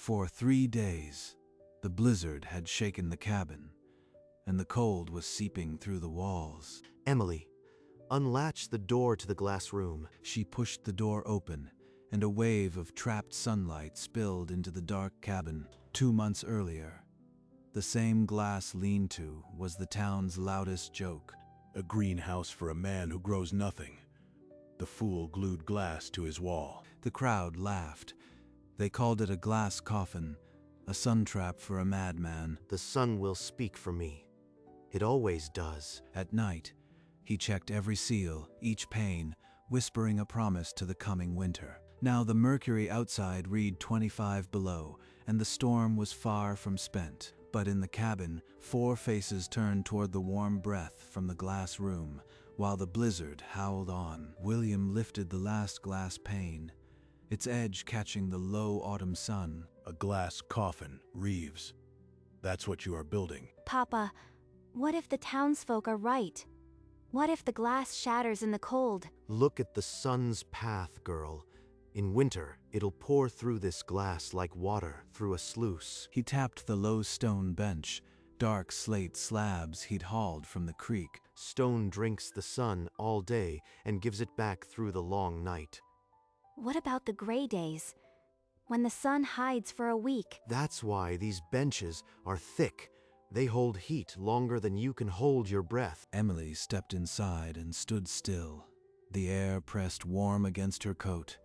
For 3 days, the blizzard had shaken the cabin, and the cold was seeping through the walls. Emily, unlatch the door to the glass room. She pushed the door open, and a wave of trapped sunlight spilled into the dark cabin. 2 months earlier, the same glass lean-to was the town's loudest joke. A greenhouse for a man who grows nothing. The fool glued glass to his wall. The crowd laughed. They called it a glass coffin, a sun trap for a madman. The sun will speak for me. It always does. At night, he checked every seal, each pane, whispering a promise to the coming winter. Now the mercury outside read 25 below, and the storm was far from spent. But in the cabin, 4 faces turned toward the warm breath from the glass room, while the blizzard howled on. William lifted the last glass pane, its edge catching the low autumn sun. A glass coffin, Reeves. That's what you are building. Papa, what if the townsfolk are right? What if the glass shatters in the cold? Look at the sun's path, girl. In winter, it'll pour through this glass like water through a sluice. He tapped the low stone bench, dark slate slabs he'd hauled from the creek. Stone drinks the sun all day and gives it back through the long night. What about the gray days, when the sun hides for a week? That's why these benches are thick. They hold heat longer than you can hold your breath. Emily stepped inside and stood still. The air pressed warm against her coat,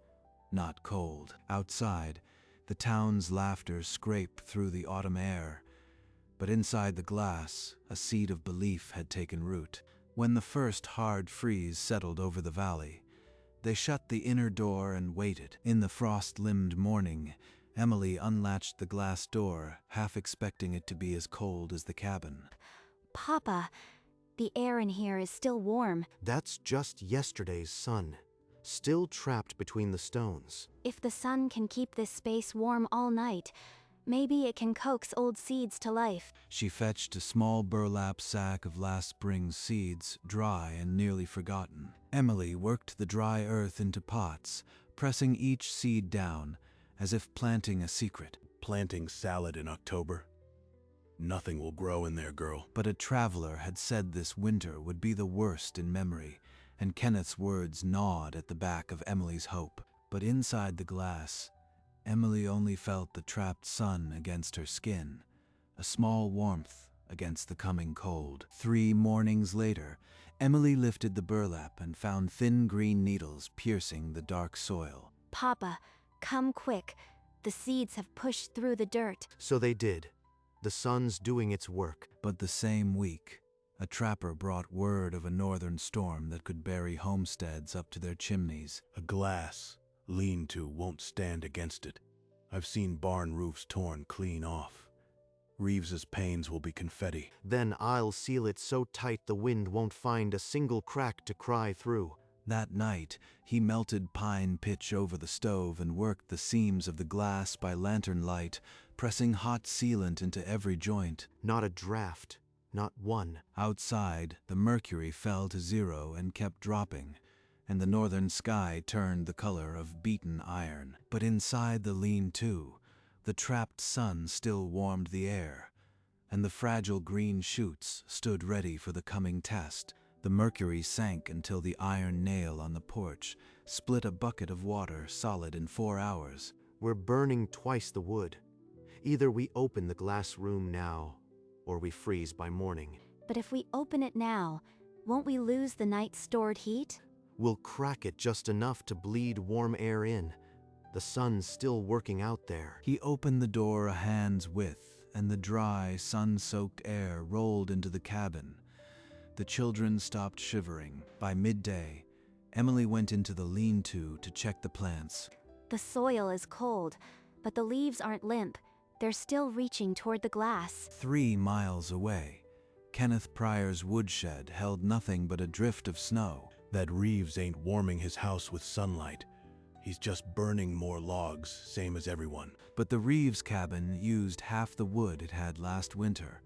not cold. Outside, the town's laughter scraped through the autumn air. But inside the glass, a seed of belief had taken root. When the first hard freeze settled over the valley, they shut the inner door and waited. In the frost-limbed morning, Emily unlatched the glass door, half expecting it to be as cold as the cabin. Papa, the air in here is still warm. That's just yesterday's sun, still trapped between the stones. If the sun can keep this space warm all night, maybe it can coax old seeds to life. She fetched a small burlap sack of last spring's seeds, dry and nearly forgotten. Emily worked the dry earth into pots, pressing each seed down, as if planting a secret. Planting salad in October? Nothing will grow in there, girl. But a traveler had said this winter would be the worst in memory, and Kenneth's words gnawed at the back of Emily's hope. But inside the glass, Emily only felt the trapped sun against her skin, a small warmth against the coming cold. 3 mornings later, Emily lifted the burlap and found thin green needles piercing the dark soil. Papa, come quick. The seeds have pushed through the dirt. So they did. The sun's doing its work. But the same week, a trapper brought word of a northern storm that could bury homesteads up to their chimneys. A glass lean-to won't stand against it. I've seen barn roofs torn clean off. Reeves's panes will be confetti. Then I'll seal it so tight the wind won't find a single crack to cry through. That night, he melted pine pitch over the stove and worked the seams of the glass by lantern light, pressing hot sealant into every joint. Not a draft, not one. Outside, the mercury fell to 0 and kept dropping, and the northern sky turned the color of beaten iron. But inside the lean-to, the trapped sun still warmed the air, and the fragile green shoots stood ready for the coming test. The mercury sank until the iron nail on the porch split a bucket of water solid in 4 hours. We're burning twice the wood. Either we open the glass room now, or we freeze by morning. But if we open it now, won't we lose the night's stored heat? We'll crack it just enough to bleed warm air in. The sun's still working out there. He opened the door a hand's width, and the dry, sun-soaked air rolled into the cabin. The children stopped shivering. By midday, Emily went into the lean-to to check the plants. The soil is cold, but the leaves aren't limp. They're still reaching toward the glass. 3 miles away, Kenneth Pryor's woodshed held nothing but a drift of snow. That Reeves ain't warming his house with sunlight. He's just burning more logs, same as everyone. But the Reeves cabin used half the wood it had last winter,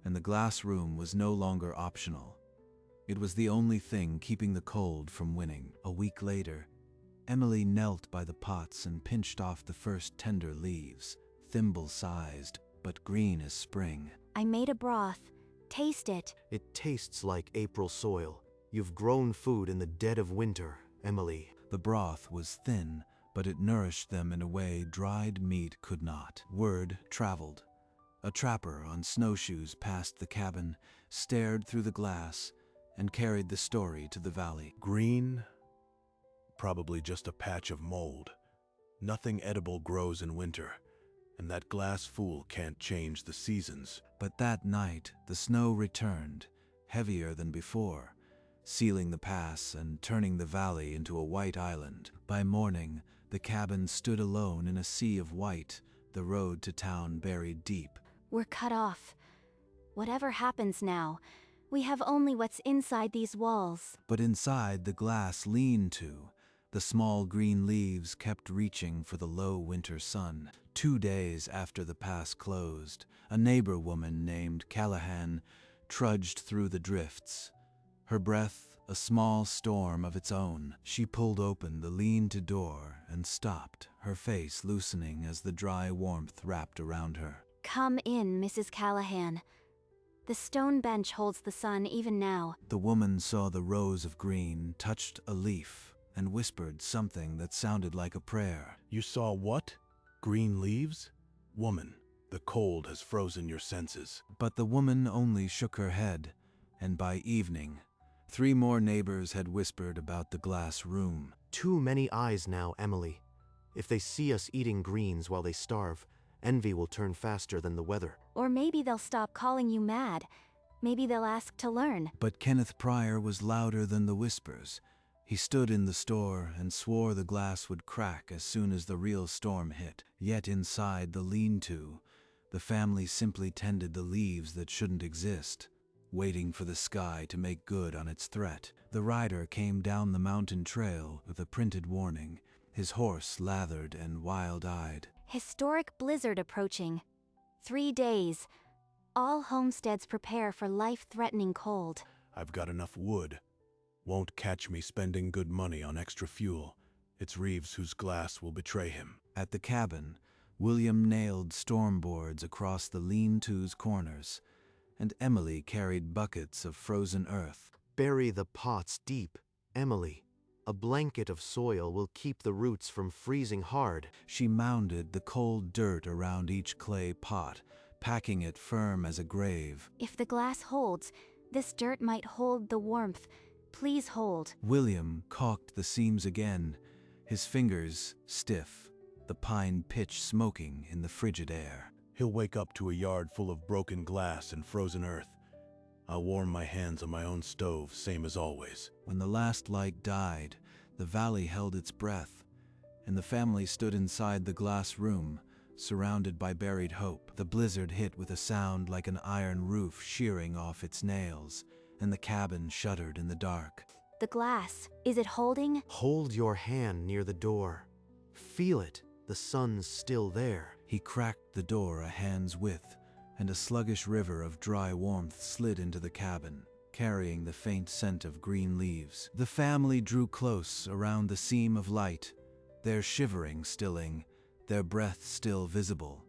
and the glass room was no longer optional. It was the only thing keeping the cold from winning. A week later, Emily knelt by the pots and pinched off the first tender leaves. thimble-sized, but green as spring. I made a broth. Taste it. It tastes like April soil. You've grown food in the dead of winter, Emily. The broth was thin, but it nourished them in a way dried meat could not. Word traveled. A trapper on snowshoes passed the cabin, stared through the glass, and carried the story to the valley. Green? Probably just a patch of mold. Nothing edible grows in winter, and that glass fool can't change the seasons. But that night, the snow returned, heavier than before, sealing the pass and turning the valley into a white island. By morning, the cabin stood alone in a sea of white, the road to town buried deep. We're cut off. Whatever happens now, we have only what's inside these walls. But inside the glass lean-to, the small green leaves kept reaching for the low winter sun. 2 days after the pass closed, a neighbor woman named Callahan trudged through the drifts. Her breath a small storm of its own. She pulled open the lean-to door and stopped, her face loosening as the dry warmth wrapped around her. Come in, Mrs. Callahan. The stone bench holds the sun even now. The woman saw the rose of green, touched a leaf, and whispered something that sounded like a prayer. You saw what? Green leaves? Woman, the cold has frozen your senses. But the woman only shook her head, and by evening, 3 more neighbors had whispered about the glass room. Too many eyes now, Emily. If they see us eating greens while they starve, envy will turn faster than the weather. Or maybe they'll stop calling you mad. Maybe they'll ask to learn. But Kenneth Pryor was louder than the whispers. He stood in the store and swore the glass would crack as soon as the real storm hit. Yet inside the lean-to, the family simply tended the leaves that shouldn't exist, waiting for the sky to make good on its threat. The rider came down the mountain trail with a printed warning, his horse lathered and wild-eyed. Historic blizzard approaching. 3 days. All homesteads prepare for life-threatening cold. I've got enough wood. Won't catch me spending good money on extra fuel. It's Reeves whose glass will betray him. At the cabin, William nailed storm boards across the lean-to's corners, and Emily carried buckets of frozen earth. Bury the pots deep, Emily. A blanket of soil will keep the roots from freezing hard. She mounded the cold dirt around each clay pot, packing it firm as a grave. If the glass holds, this dirt might hold the warmth. Please hold. William caulked the seams again, his fingers stiff, the pine pitch smoking in the frigid air. He'll wake up to a yard full of broken glass and frozen earth. I'll warm my hands on my own stove, same as always. When the last light died, the valley held its breath, and the family stood inside the glass room, surrounded by buried hope. The blizzard hit with a sound like an iron roof shearing off its nails, and the cabin shuddered in the dark. The glass, is it holding? Hold your hand near the door. Feel it, the sun's still there. He cracked the door a hand's width, and a sluggish river of dry warmth slid into the cabin, carrying the faint scent of green leaves. The family drew close around the seam of light, their shivering stilling, their breath still visible,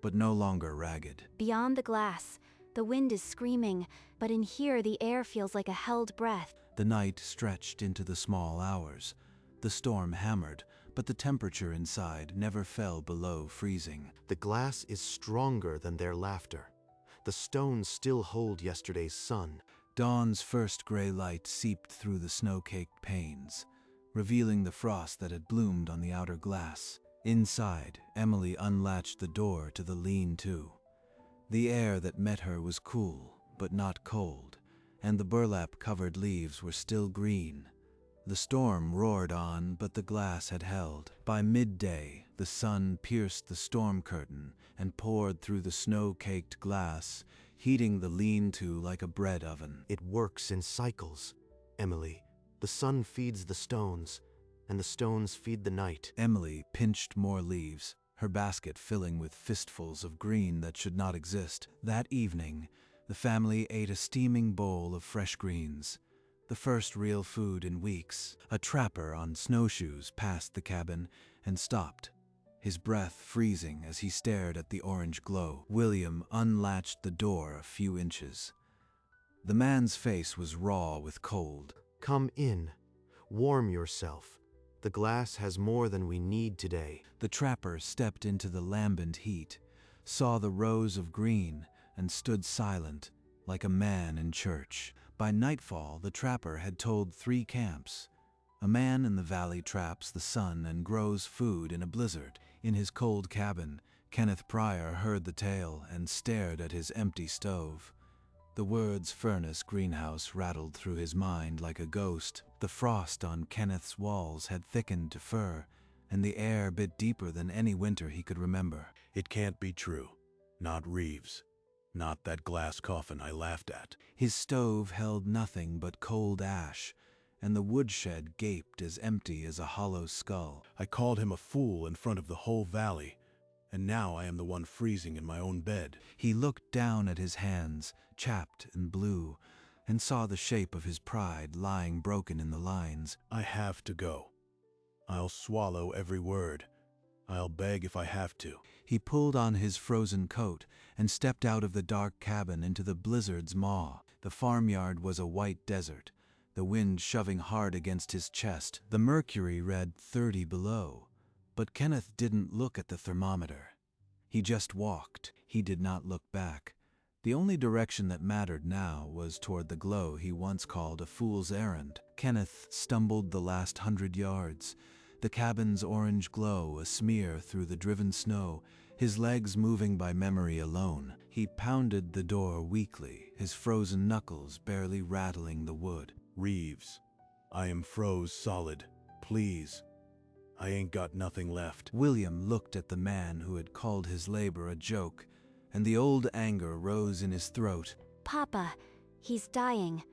but no longer ragged. Beyond the glass, the wind is screaming, but in here the air feels like a held breath. The night stretched into the small hours. The storm hammered, but the temperature inside never fell below freezing. The glass is stronger than their laughter. The stones still hold yesterday's sun. Dawn's first gray light seeped through the snow-caked panes, revealing the frost that had bloomed on the outer glass. Inside, Emily unlatched the door to the lean-to. The air that met her was cool, but not cold, and the burlap-covered leaves were still green. The storm roared on, but the glass had held. By midday, the sun pierced the storm curtain and poured through the snow-caked glass, heating the lean-to like a bread oven. It works in cycles, Emily. The sun feeds the stones, and the stones feed the night. Emily pinched more leaves, her basket filling with fistfuls of green that should not exist. That evening, the family ate a steaming bowl of fresh greens, the first real food in weeks. A trapper on snowshoes passed the cabin and stopped, his breath freezing as he stared at the orange glow. William unlatched the door a few inches. The man's face was raw with cold. Come in. Warm yourself. The glass has more than we need today. The trapper stepped into the lambent heat, saw the rows of green, and stood silent, like a man in church. By nightfall, the trapper had told 3 camps. A man in the valley traps the sun and grows food in a blizzard. In his cold cabin, Kenneth Pryor heard the tale and stared at his empty stove. The words furnace greenhouse rattled through his mind like a ghost. The frost on Kenneth's walls had thickened to fur, and the air bit deeper than any winter he could remember. It can't be true. Not Reeves. Not that glass coffin I laughed at. His stove held nothing but cold ash, and the woodshed gaped as empty as a hollow skull. I called him a fool in front of the whole valley, and now I am the one freezing in my own bed. He looked down at his hands, chapped and blue, and saw the shape of his pride lying broken in the lines. I have to go. I'll swallow every word. I'll beg if I have to. He pulled on his frozen coat and stepped out of the dark cabin into the blizzard's maw. The farmyard was a white desert, the wind shoving hard against his chest. The mercury read 30 below, but Kenneth didn't look at the thermometer. He just walked. He did not look back. The only direction that mattered now was toward the glow he once called a fool's errand. Kenneth stumbled the last 100 yards, the cabin's orange glow a smear through the driven snow, his legs moving by memory alone. He pounded the door weakly, his frozen knuckles barely rattling the wood. Reeves, I am froze solid. Please. I ain't got nothing left. William looked at the man who had called his labor a joke, and the old anger rose in his throat. Papa, he's dying.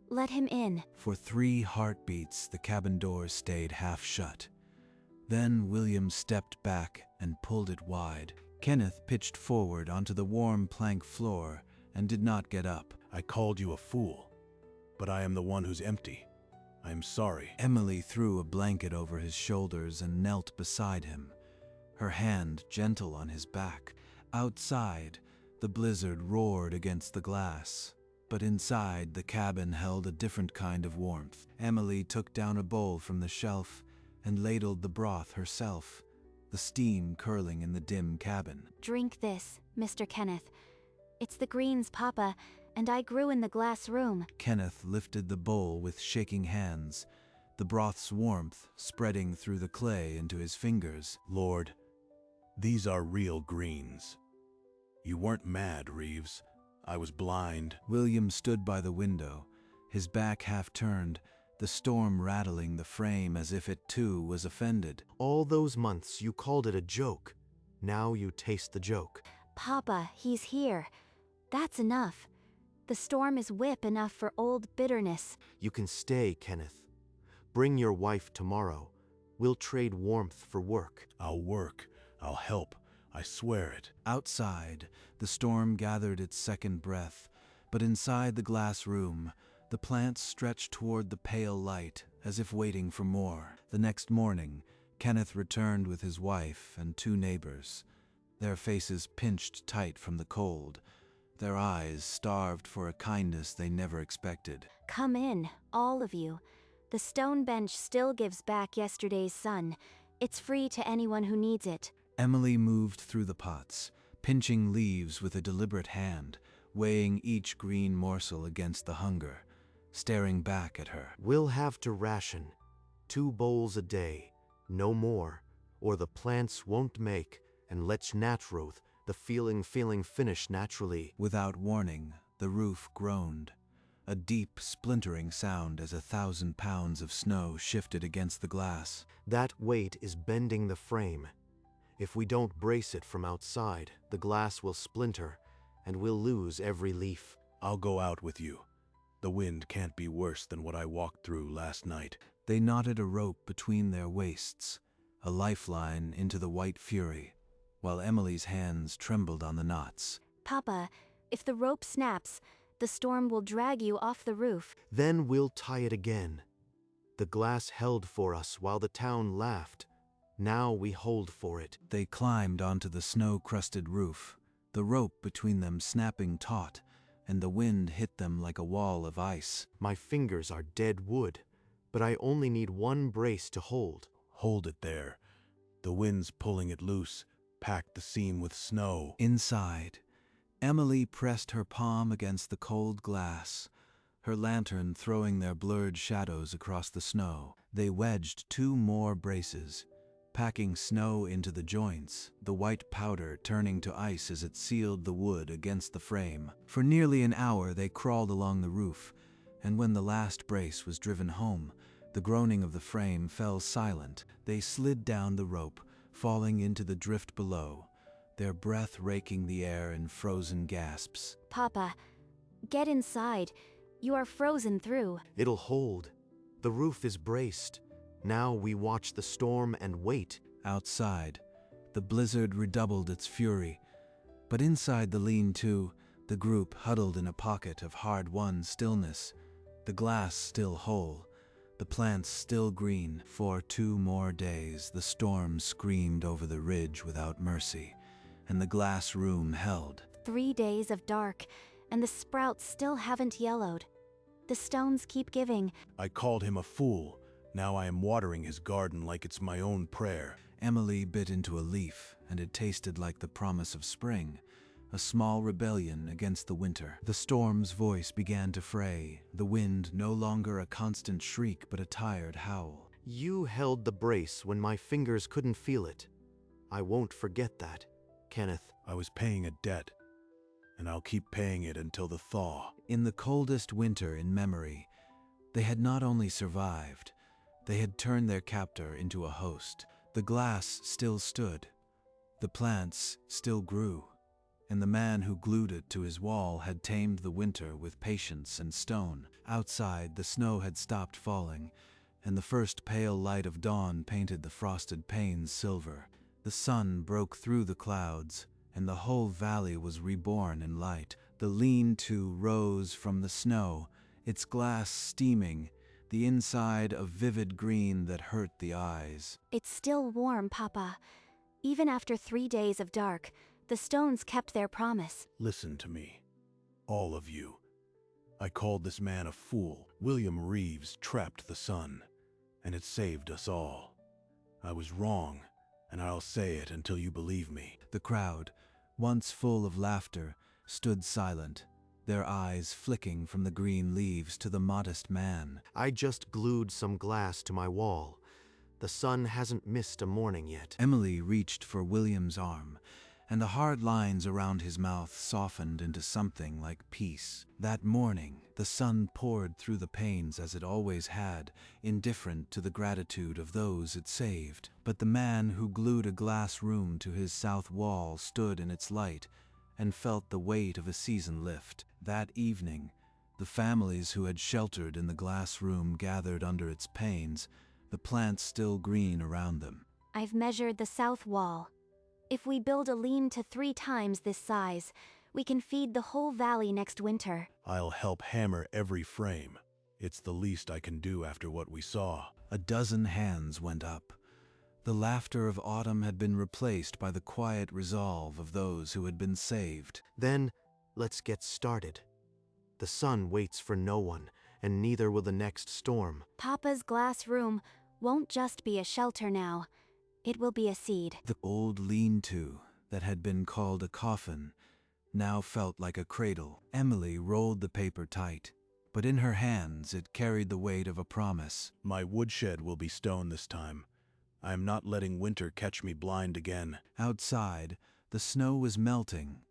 Let him in. For 3 heartbeats, the cabin door stayed half shut. Then William stepped back and pulled it wide. Kenneth pitched forward onto the warm plank floor and did not get up. I called you a fool, but I am the one who's empty. I am sorry. Emily threw a blanket over his shoulders and knelt beside him, her hand gentle on his back. Outside, the blizzard roared against the glass, but inside the cabin held a different kind of warmth. Emily took down a bowl from the shelf and ladled the broth herself, the steam curling in the dim cabin. Drink this, Mr. Kenneth. It's the greens, Papa, and I grew in the glass room. Kenneth lifted the bowl with shaking hands, the broth's warmth spreading through the clay into his fingers. Lord, these are real greens. You weren't mad, Reeves. I was blind. William stood by the window, his back half turned, the storm rattling the frame as if it too was offended. All those months you called it a joke. Now you taste the joke. Papa, he's here. That's enough. The storm is whip enough for old bitterness. You can stay, Kenneth. Bring your wife tomorrow. We'll trade warmth for work. I'll work. I'll help. I swear it. Outside, the storm gathered its second breath, but inside the glass room, the plants stretched toward the pale light, as if waiting for more. The next morning, Kenneth returned with his wife and 2 neighbors, their faces pinched tight from the cold, their eyes starved for a kindness they never expected. Come in, all of you. The stone bench still gives back yesterday's sun. It's free to anyone who needs it. Emily moved through the pots, pinching leaves with a deliberate hand, weighing each green morsel against the hunger, staring back at her. We'll have to ration. 2 bowls a day, no more, or the plants won't make, and let's natroth, the feeling finish naturally. Without warning, the roof groaned, a deep, splintering sound as 1,000 pounds of snow shifted against the glass. That weight is bending the frame. If we don't brace it from outside, the glass will splinter, and we'll lose every leaf. I'll go out with you. The wind can't be worse than what I walked through last night. They knotted a rope between their waists, a lifeline into the white fury, while Emily's hands trembled on the knots. Papa, if the rope snaps, the storm will drag you off the roof. Then we'll tie it again. The glass held for us while the town laughed. Now we hold for it. They climbed onto the snow-crusted roof, the rope between them snapping taut, and the wind hit them like a wall of ice. My fingers are dead wood, but I only need one brace to hold. Hold it there. The wind's pulling it loose, packed the seam with snow. Inside, Emily pressed her palm against the cold glass, her lantern throwing their blurred shadows across the snow. They wedged 2 more braces, packing snow into the joints, the white powder turning to ice as it sealed the wood against the frame. For nearly an hour they crawled along the roof, and when the last brace was driven home, the groaning of the frame fell silent. They slid down the rope, falling into the drift below, their breath raking the air in frozen gasps. Papa, get inside. You are frozen through. It'll hold. The roof is braced. Now we watch the storm and wait. Outside, the blizzard redoubled its fury, but inside the lean-to, the group huddled in a pocket of hard-won stillness, the glass still whole, the plants still green. For 2 more days the storm screamed over the ridge without mercy, and the glass room held. 3 days of dark, and the sprouts still haven't yellowed. The stones keep giving. I called him a fool. Now I am watering his garden like it's my own prayer. Emily bit into a leaf, and it tasted like the promise of spring, a small rebellion against the winter. The storm's voice began to fray, the wind no longer a constant shriek but a tired howl. You held the brace when my fingers couldn't feel it. I won't forget that, Kenneth. I was paying a debt, and I'll keep paying it until the thaw. In the coldest winter in memory, they had not only survived, they had turned their captor into a host. The glass still stood, the plants still grew, and the man who glued it to his wall had tamed the winter with patience and stone. Outside, the snow had stopped falling, and the first pale light of dawn painted the frosted panes silver. The sun broke through the clouds, and the whole valley was reborn in light. The lean-to rose from the snow, its glass steaming, the inside a vivid green that hurt the eyes. It's still warm, Papa. Even after 3 days of dark, the stones kept their promise. Listen to me, all of you. I called this man a fool. William Reeves trapped the sun, and it saved us all. I was wrong, and I'll say it until you believe me. The crowd, once full of laughter, stood silent, their eyes flicking from the green leaves to the modest man. I just glued some glass to my wall. The sun hasn't missed a morning yet. Emily reached for William's arm, and the hard lines around his mouth softened into something like peace. That morning, the sun poured through the panes as it always had, indifferent to the gratitude of those it saved. But the man who glued a glass room to his south wall stood in its light and felt the weight of a season lift. That evening, the families who had sheltered in the glass room gathered under its panes, the plants still green around them. I've measured the south wall. If we build a lean-to 3 times this size, we can feed the whole valley next winter. I'll help hammer every frame. It's the least I can do after what we saw. A dozen hands went up. The laughter of autumn had been replaced by the quiet resolve of those who had been saved. Then, let's get started. The sun waits for no one, and neither will the next storm. Papa's glass room won't just be a shelter now. It will be a seed. The old lean-to that had been called a coffin now felt like a cradle. Emily rolled the paper tight, but in her hands it carried the weight of a promise. My woodshed will be stone this time. I am not letting winter catch me blind again. Outside, the snow was melting,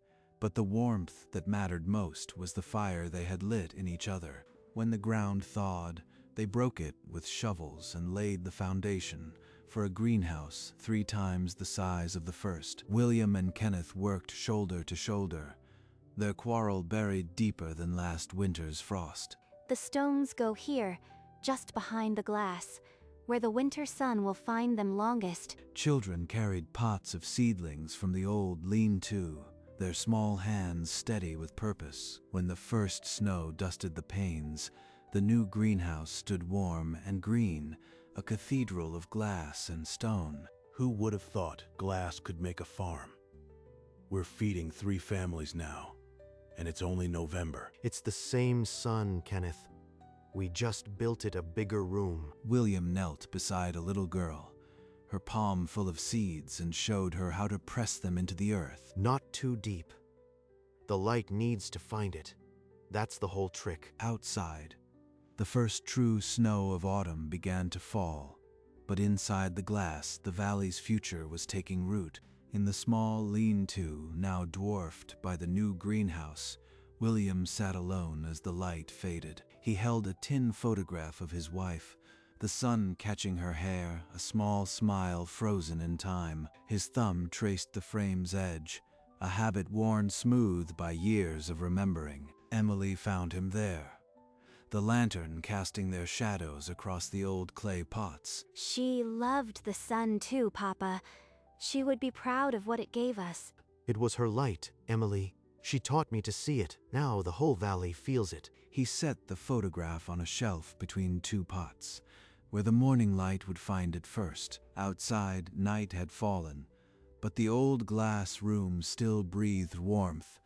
but the warmth that mattered most was the fire they had lit in each other. When the ground thawed, they broke it with shovels and laid the foundation for a greenhouse 3 times the size of the first. William and Kenneth worked shoulder to shoulder, their quarrel buried deeper than last winter's frost. The stones go here, just behind the glass, where the winter sun will find them longest. Children carried pots of seedlings from the old lean-to, their small hands steady with purpose. When the first snow dusted the panes, the new greenhouse stood warm and green, a cathedral of glass and stone. Who would have thought glass could make a farm? We're feeding 3 families now, and it's only November. It's the same sun, Kenneth. We just built it a bigger room. William knelt beside a little girl, her palm full of seeds, and showed her how to press them into the earth. Not too deep. The light needs to find it. That's the whole trick. Outside, the first true snow of autumn began to fall, but inside the glass, the valley's future was taking root. In the small lean-to, now dwarfed by the new greenhouse, William sat alone as the light faded. He held a tin photograph of his wife, the sun catching her hair, a small smile frozen in time. His thumb traced the frame's edge, a habit worn smooth by years of remembering. Emily found him there, the lantern casting their shadows across the old clay pots. She loved the sun too, Papa. She would be proud of what it gave us. It was her light, Emily. She taught me to see it. Now the whole valley feels it. He set the photograph on a shelf between 2 pots, where the morning light would find it first. Outside, night had fallen, but the old glass room still breathed warmth,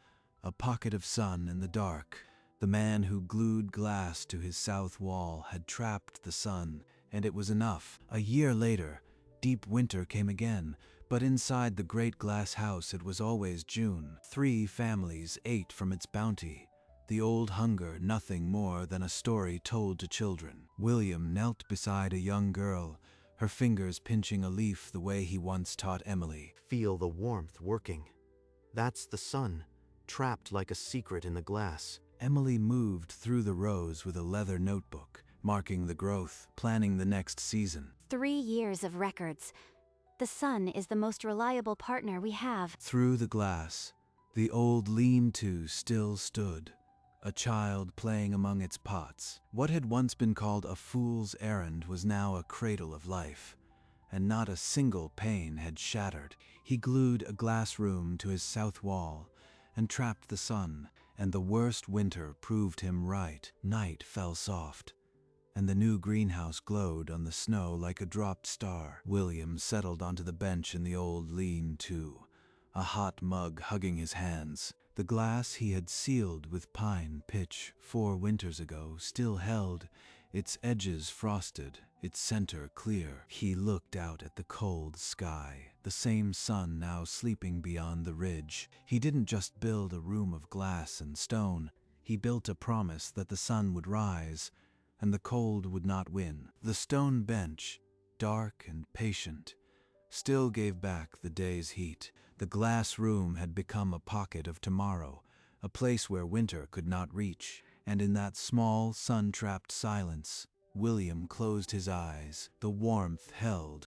a pocket of sun in the dark. The man who glued glass to his south wall had trapped the sun, and it was enough. A year later, deep winter came again, but inside the great glass house it was always June. 3 families ate from its bounty, the old hunger nothing more than a story told to children. William knelt beside a young girl, her fingers pinching a leaf the way he once taught Emily. Feel the warmth working. That's the sun, trapped like a secret in the glass. Emily moved through the rows with a leather notebook, marking the growth, planning the next season. 3 years of records. The sun is the most reliable partner we have. Through the glass, the old lean-to still stood, a child playing among its pots. What had once been called a fool's errand was now a cradle of life, and not a single pane had shattered. He glued a glass room to his south wall and trapped the sun, and the worst winter proved him right. Night fell soft, and the new greenhouse glowed on the snow like a dropped star. William settled onto the bench in the old lean-to, a hot mug hugging his hands. The glass he had sealed with pine pitch 4 winters ago still held, its edges frosted, its center clear. He looked out at the cold sky, the same sun now sleeping beyond the ridge. He didn't just build a room of glass and stone. He built a promise that the sun would rise, and the cold would not win. The stone bench, dark and patient, still gave back the day's heat. The glass room had become a pocket of tomorrow, a place where winter could not reach. And in that small, sun-trapped silence, William closed his eyes. The warmth held,